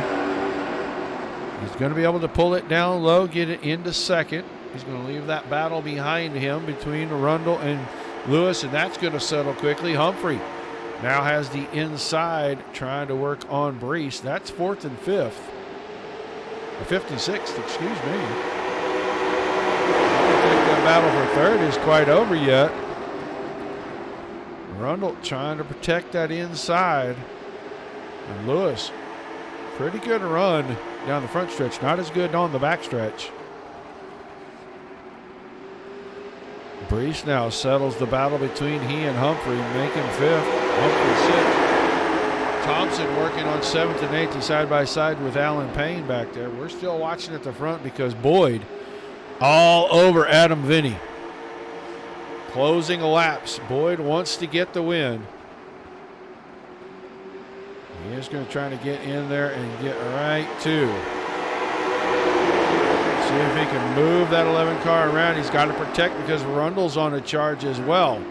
He's going to be able to pull it down low, get it into second. He's going to leave that battle behind him between Rundle and Lewis, and that's going to settle quickly. Humphrey now has the inside trying to work on Brees. That's 4th and 5th. Or 5th and 6th, excuse me. I don't think that battle for 3rd is quite over yet. Rundle trying to protect that inside. And Lewis, pretty good run down the front stretch. Not as good on the back stretch. Brees now settles the battle between he and Humphrey, making 5th. Humphrey 6th. Thompson working on 7th and 8th side by side with Alan Payne back there. We're still watching at the front because Boyd all over Adam Vinny. Closing laps. Boyd wants to get the win. He is going to try to get in there and get right to. See if he can move that 11 car around. He's got to protect because Rundle's on a charge as well.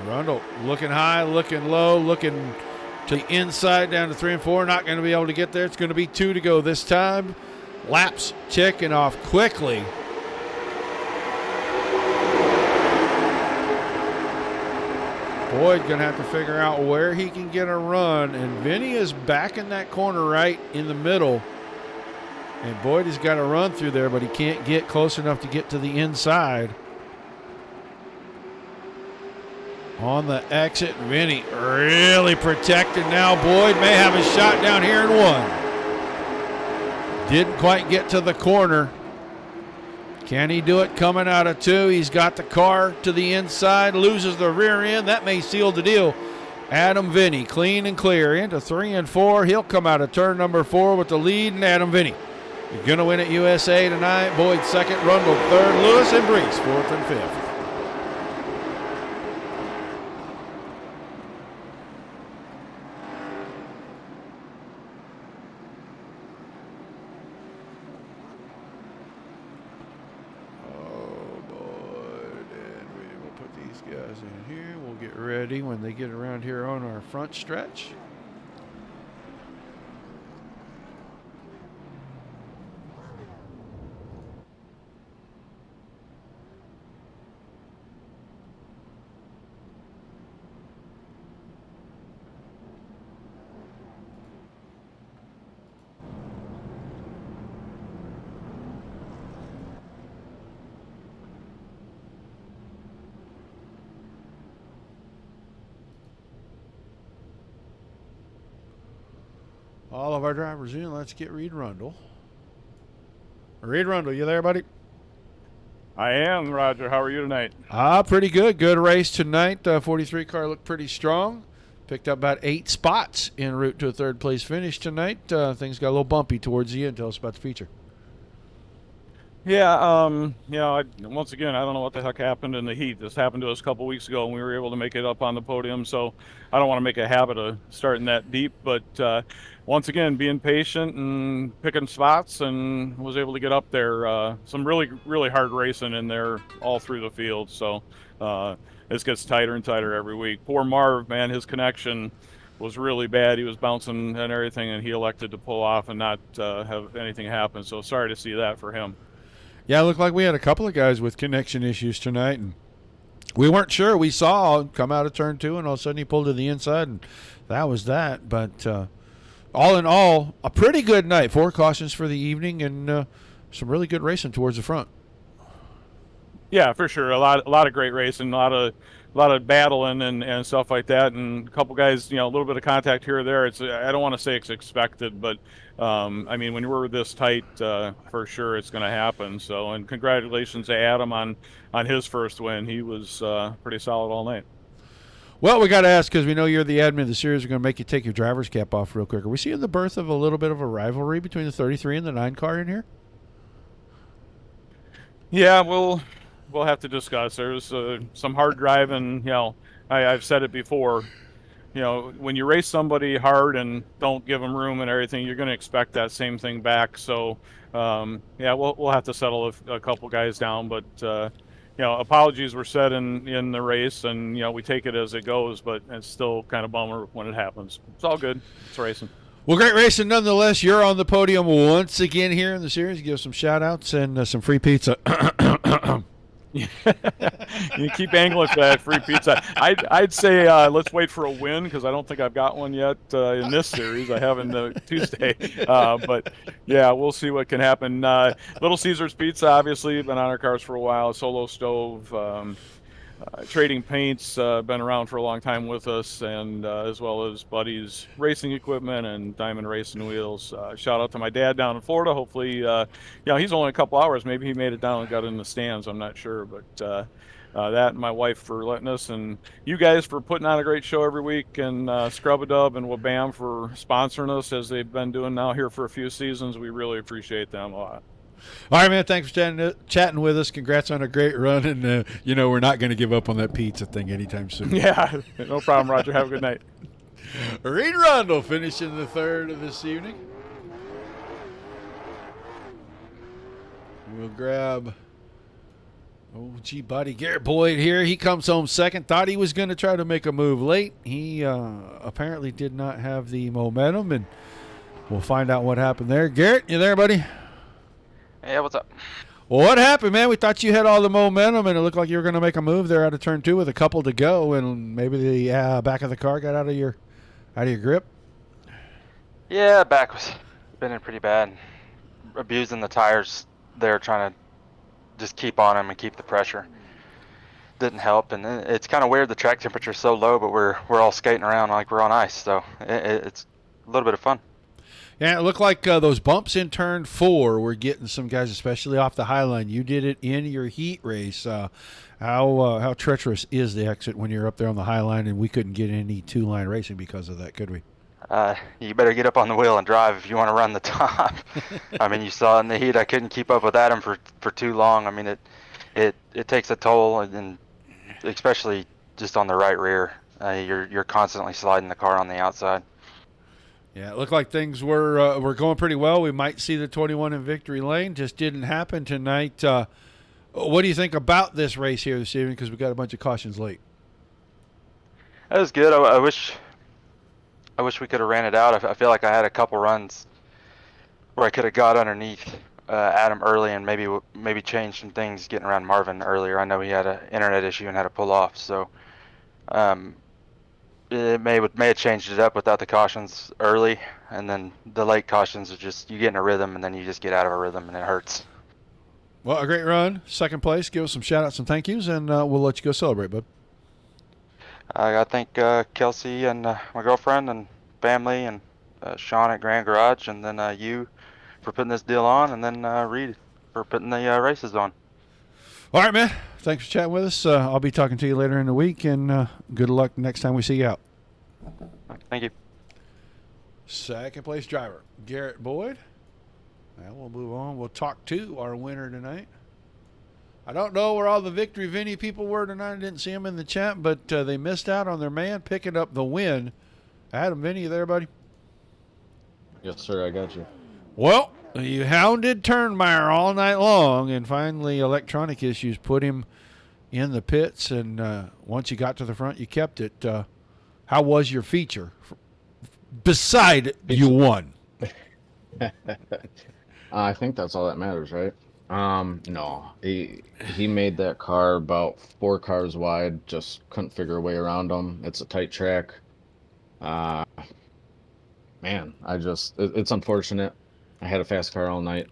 Rundle looking high, looking low, looking to the inside down to 3 and 4. Not going to be able to get there. It's going to be 2 to go this time. Laps checking off quickly. Boyd going to have to figure out where he can get a run. And Vinny is back in that corner right in the middle. And Boyd has got to run through there, but he can't get close enough to get to the inside. On the exit, Vinny really protected now. Boyd may have a shot down here in 1. Didn't quite get to the corner. Can he do it coming out of 2? He's got the car to the inside, loses the rear end. That may seal the deal. Adam Vinny clean and clear into 3 and 4. He'll come out of turn number 4 with the lead, and Adam Vinny, you're going to win at USA tonight. Boyd 2nd, Rundle 3rd, Lewis and Brees 4th and 5th. Guys in here, we'll get ready when they get around here on our front stretch. All of our drivers in. Let's get Reed Rundle. Reed Rundle, you there, buddy? I am, Roger. How are you tonight? Pretty good. Good race tonight. 43 car looked pretty strong. Picked up about 8 spots en route to a 3rd place finish tonight. Things got a little bumpy towards the end. Tell us about the feature. Yeah, once again, I don't know what the heck happened in the heat. This happened to us a couple weeks ago, and we were able to make it up on the podium, so I don't want to make a habit of starting that deep, but once again, being patient and picking spots, and was able to get up there. Some really, really hard racing in there all through the field, so this gets tighter and tighter every week. Poor Marv, man, his connection was really bad. He was bouncing and everything, and he elected to pull off and not have anything happen, so sorry to see that for him. Yeah, it looked like we had a couple of guys with connection issues tonight, and we weren't sure. We saw him come out of turn 2, and all of a sudden he pulled to the inside, and that was that. But all in all, a pretty good night. 4 cautions for the evening, and some really good racing towards the front. Yeah, for sure. A lot of great racing, a lot of battling and stuff like that, and a couple guys, a little bit of contact here or there. I don't want to say it's expected, but I mean, when we're this tight, for sure it's going to happen. So, and congratulations to Adam on his first win. He was pretty solid all night. Well, we got to ask, because we know you're the admin of the series. We're going to make you take your driver's cap off real quick. Are we seeing the birth of a little bit of a rivalry between the 33 and the 9 car in here? Yeah, we'll have to discuss. There's some hard driving. I've said it before. When you race somebody hard and don't give them room and everything, you're going to expect that same thing back. So, we'll have to settle a couple guys down. But apologies were said in the race, and we take it as it goes. But it's still kind of bummer when it happens. It's all good. It's racing. Well, great racing nonetheless. You're on the podium once again here in the series. Give some shout-outs and some free pizza. You keep angling for that free pizza. I'd say let's wait for a win, because I don't think I've got one yet in this series. I have in the Tuesday, but yeah, we'll see what can happen. Little Caesar's Pizza, obviously, been on our cars for a while. Solo Stove, Trading Paints, been around for a long time with us, and as well as Buddy's Racing Equipment and Diamond Racing Wheels. Shout out to my dad down in Florida. Hopefully, he's only a couple hours. Maybe he made it down and got in the stands. I'm not sure, but that and my wife for letting us, and you guys for putting on a great show every week, and Scrub-A-Dub and Wabam for sponsoring us as they've been doing now here for a few seasons. We really appreciate them a lot. All right, man. Thanks for chatting with us. Congrats on a great run. And, we're not going to give up on that pizza thing anytime soon. Yeah, no problem, Roger. Have a good night. Reed Rundle finishing the third of this evening. We'll grab buddy Garrett Boyd here. He comes home second. Thought he was going to try to make a move late. He apparently did not have the momentum, and we'll find out what happened there. Garrett, you there, buddy? Yeah, what's up? Well, what happened, man? We thought you had all the momentum, and it looked like you were going to make a move there out of turn 2 with a couple to go, and maybe the back of the car got out of your grip. Yeah, back was been pretty bad. Abusing the tires there, trying to just keep on them and keep the pressure. Didn't help, and it's kind of weird. The track temperature's so low, but we're all skating around like we're on ice, so it's a little bit of fun. Yeah, it looked like those bumps in turn 4 were getting some guys, especially off the high line. You did it in your heat race. How treacherous is the exit when you're up there on the high line, and we couldn't get any 2-line racing because of that, could we? You better get up on the wheel and drive if you want to run the top. I mean, you saw in the heat I couldn't keep up with Adam for too long. I mean, it takes a toll, and especially just on the right rear. You're constantly sliding the car on the outside. Yeah, it looked like things were going pretty well. We might see the 21 in victory lane. Just didn't happen tonight. What do you think about this race here this evening? Because we got a bunch of cautions late. That was good. I wish we could have ran it out. I feel like I had a couple runs where I could have got underneath Adam early and maybe changed some things getting around Marvin earlier. I know he had an internet issue and had to pull off, so it may have changed it up without the cautions early, and then the late cautions are just you get in a rhythm and then you just get out of a rhythm and it hurts. Well, a great run, second place. Give us some shout outs and thank yous, and we'll let you go celebrate, bud. I got to thank Kelsey and my girlfriend and family, and Sean at Grand Garage, and then you for putting this deal on, and then Reed for putting the races on. All right, man. Thanks for chatting with us. I'll be talking to you later in the week, and good luck next time we see you out. Thank you. Second place driver, Garrett Boyd. Now we'll move on. We'll talk to our winner tonight. I don't know where all the Victory Vinny people were tonight. I didn't see them in the chat, but they missed out on their man picking up the win. Adam Vinny, you there, buddy? Yes, sir. I got you. Well, you hounded Turnmeyer all night long, and finally electronic issues put him in the pits, and once you got to the front, you kept it. How was your feature? Beside you won. I think that's all that matters, right? No, he made that car about 4 cars wide. Just couldn't figure a way around them. It's a tight track. Man, it's unfortunate. I had a fast car all night,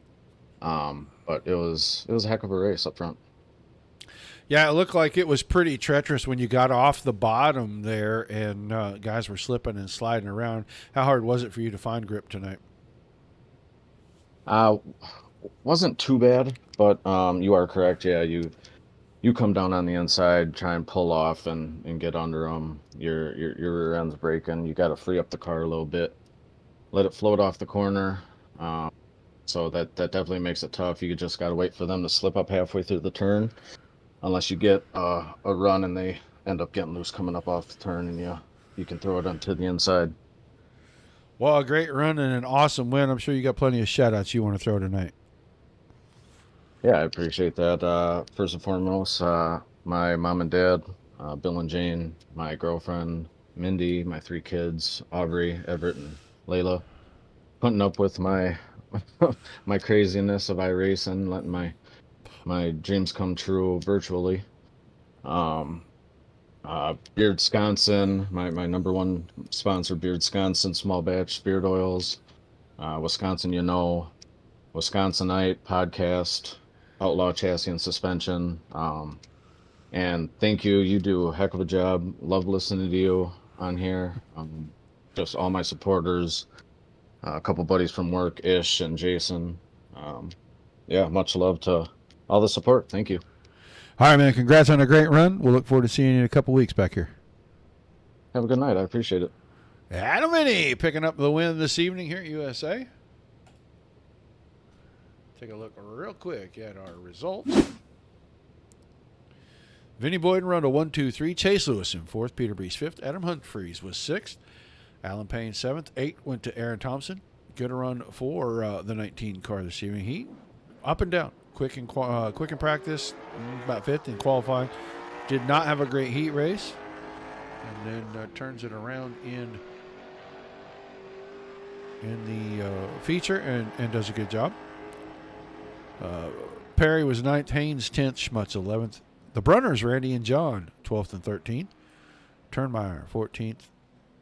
but it was a heck of a race up front. Yeah, it looked like it was pretty treacherous when you got off the bottom there, and guys were slipping and sliding around. How hard was it for you to find grip tonight? Wasn't too bad, but you are correct. Yeah, you come down on the inside, try and pull off and get under them. Your rear end's breaking. You got to free up the car a little bit, let it float off the corner. So that definitely makes it tough. You just got to wait for them to slip up halfway through the turn, unless you get a run and they end up getting loose coming up off the turn, and you can throw it onto the inside. Well, a great run and an awesome win. I'm sure you got plenty of shout-outs you want to throw tonight. Yeah, I appreciate that. First and foremost, my mom and dad, Bill and Jane, my girlfriend, Mindy, my 3 kids, Aubrey, Everett, and Layla, putting up with my my craziness of iRacing, letting my dreams come true virtually. Beard Wisconsin, my number one sponsor, Beard Wisconsin, small batch beard oils. Wisconsin, Wisconsinite podcast, Outlaw Chassis and Suspension. And thank you. You do a heck of a job. Love listening to you on here. Just all my supporters, a couple buddies from work, Ish and Jason. Yeah, much love to all the support. Thank you. All right, man. Congrats on a great run. We'll look forward to seeing you in a couple weeks back here. Have a good night. I appreciate it. Adam Vinny picking up the win this evening here at USA. Take a look real quick at our results. Vinny Boyden run to 1, 2, 3. Chase Lewis in 4th. Peter Brees 5th. Adam Humphreys was 6th. Alan Payne 7th. 8 went to Aaron Thompson. Good run for the 19 car this evening. He up and down. Quick in practice. About 5th in qualifying. Did not have a great heat race. And then turns it around in the feature and does a good job. Perry was 9th. Haynes 10th. Schmutz 11th. The Brunners, Randy and John, 12th and 13th. Turnmeyer, 14th,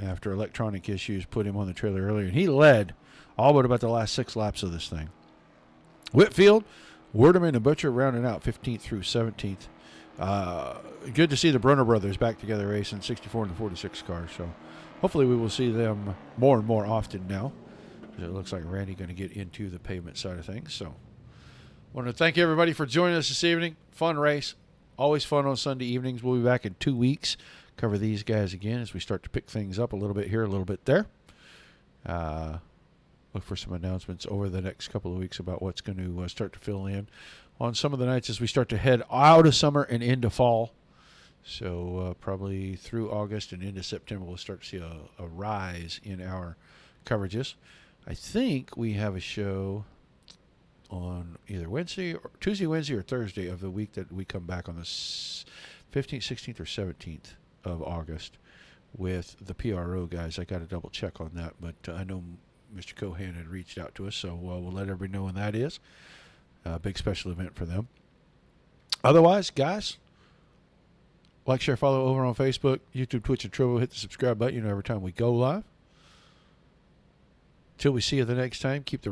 after electronic issues put him on the trailer earlier. And he led all but about the last 6 laps of this thing. Whitfield, Werdeman, and Butcher rounding out 15th through 17th. Good to see the Brunner brothers back together racing 64 and the 46 cars. So hopefully we will see them more and more often now. It looks like Randy going to get into the pavement side of things. So I want to thank everybody for joining us this evening. Fun race. Always fun on Sunday evenings. We'll be back in 2 weeks. Cover these guys again as we start to pick things up a little bit here, a little bit there. Look for some announcements over the next couple of weeks about what's going to start to fill in on some of the nights as we start to head out of summer and into fall. So probably through August and into September, we'll start to see a rise in our coverages. I think we have a show on either Tuesday, Wednesday, or Thursday of the week that we come back on the 15th, 16th, or 17th of August with the PRO guys. I got to double check on that, but I know Mr. Cohan had reached out to us, so we'll let everybody know when that is. A big special event for them. Otherwise, guys, like, share, follow over on Facebook, YouTube, Twitch, and Trovo. Hit the subscribe button every time we go live. Till we see you the next time, keep the